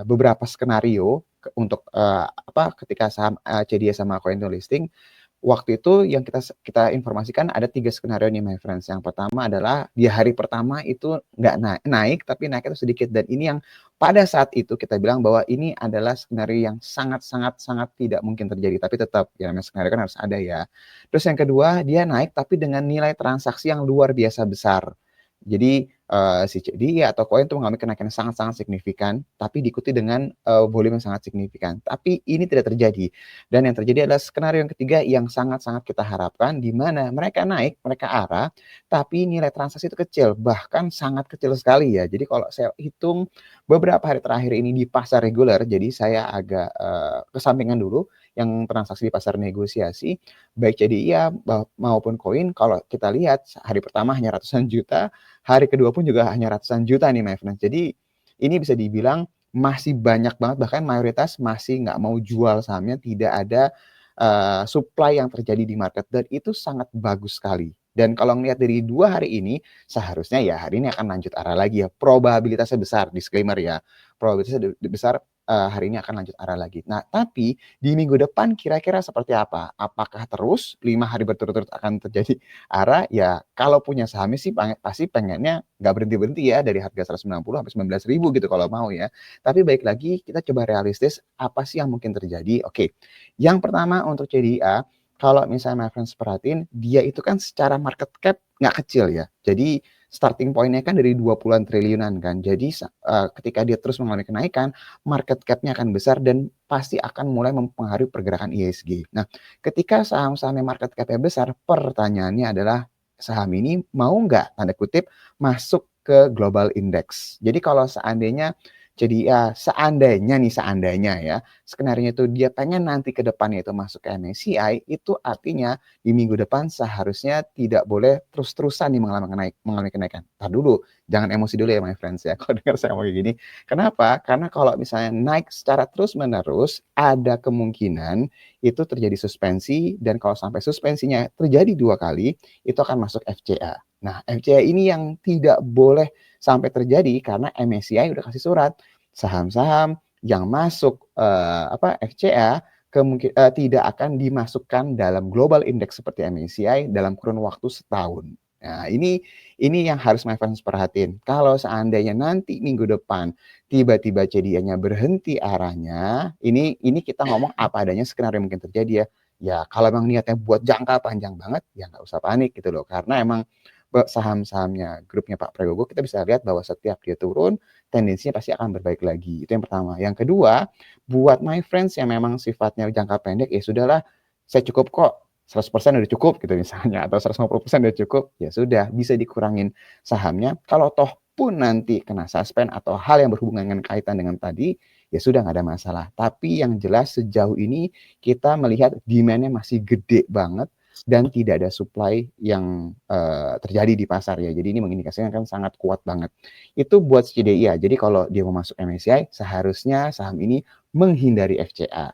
beberapa skenario untuk, ketika saham, CDI sama Coin to Listing. Waktu itu yang kita informasikan ada 3 skenario nih my friends. Yang pertama adalah di hari pertama itu nggak naik, tapi naiknya itu sedikit. Dan ini yang pada saat itu kita bilang bahwa ini adalah skenario yang sangat sangat sangat tidak mungkin terjadi. Tapi tetap, ya namanya skenario kan harus ada ya. Terus yang kedua, dia naik tapi dengan nilai transaksi yang luar biasa besar. Jadi, si CDI atau koin itu mengalami kenaikan yang sangat-sangat signifikan, tapi diikuti dengan, volume yang sangat signifikan. Tapi ini tidak terjadi. Dan yang terjadi adalah skenario yang ketiga yang sangat-sangat kita harapkan, di mana mereka naik, mereka arah, tapi nilai transaksi itu kecil, bahkan sangat kecil sekali ya. Jadi kalau saya hitung beberapa hari terakhir ini di pasar reguler, jadi saya agak, kesampingan dulu yang transaksi di pasar negosiasi, baik CDI ya maupun koin, kalau kita lihat hari pertama hanya ratusan juta, hari kedua pun juga hanya ratusan juta nih my friends. Jadi ini bisa dibilang masih banyak banget, bahkan mayoritas masih nggak mau jual sahamnya, tidak ada supply yang terjadi di market, dan itu sangat bagus sekali. Dan kalau ngelihat dari 2 hari ini, seharusnya ya hari ini akan lanjut arah lagi ya. Probabilitasnya besar, disclaimer ya. Probabilitasnya besar hari ini akan lanjut arah lagi. Nah, tapi di minggu depan kira-kira seperti apa? Apakah terus 5 hari berturut-turut akan terjadi arah? Ya, kalau punya sahamnya sih pasti pengennya nggak berhenti-berhenti ya dari harga 190 sampai 19.000 gitu kalau mau ya. Tapi baik lagi kita coba realistis, apa sih yang mungkin terjadi? Oke, yang pertama untuk CDA, kalau misalnya my friends perhatiin, dia itu kan secara market cap nggak kecil ya. Jadi starting point-nya kan dari 20-an triliunan kan. Jadi ketika dia terus mengalami kenaikan, market cap-nya akan besar dan pasti akan mulai mempengaruhi pergerakan IHSG. Nah, ketika saham-saham yang market cap-nya besar, pertanyaannya adalah saham ini mau nggak, tanda kutip, masuk ke global index. Jadi kalau seandainya jadi ya seandainya ya, skenario itu dia pengen nanti ke depannya itu masuk ke MSCI, itu artinya di minggu depan seharusnya tidak boleh terus-terusan nih mengalami kenaikan. Entar dulu, jangan emosi dulu ya my friends ya kalau dengar saya ngomong kayak gini. Kenapa? Karena kalau misalnya naik secara terus-menerus, ada kemungkinan itu terjadi suspensi, dan kalau sampai suspensinya terjadi 2 kali, itu akan masuk FCA. Nah, FCA ini yang tidak boleh sampai terjadi karena MSCI udah kasih surat, saham-saham yang masuk FCA tidak akan dimasukkan dalam global index seperti MSCI dalam kurun waktu setahun. Nah, ini yang harus my friends perhatiin. Kalau seandainya nanti minggu depan tiba-tiba CDI-nya berhenti arahnya, ini kita ngomong apa adanya skenario mungkin terjadi ya. Ya, kalau memang niatnya buat jangka panjang banget, ya nggak usah panik gitu loh. Karena emang saham-sahamnya grupnya Pak Prabowo, kita bisa lihat bahwa setiap dia turun, tendensinya pasti akan berbaik lagi. Itu yang pertama. Yang kedua, buat my friends yang memang sifatnya jangka pendek, ya sudahlah, saya cukup kok, 100% udah cukup gitu misalnya, atau 150% udah cukup, ya sudah, bisa dikurangin sahamnya. Kalau toh pun nanti kena suspend atau hal yang berhubungan dengan kaitan dengan tadi, ya sudah nggak ada masalah. Tapi yang jelas sejauh ini kita melihat demand-nya masih gede banget, dan tidak ada supply yang terjadi di pasar ya. Jadi ini mengindikasikan kan sangat kuat banget. Itu buat CDI ya. Jadi kalau dia mau masuk MSCI, seharusnya saham ini menghindari FCA.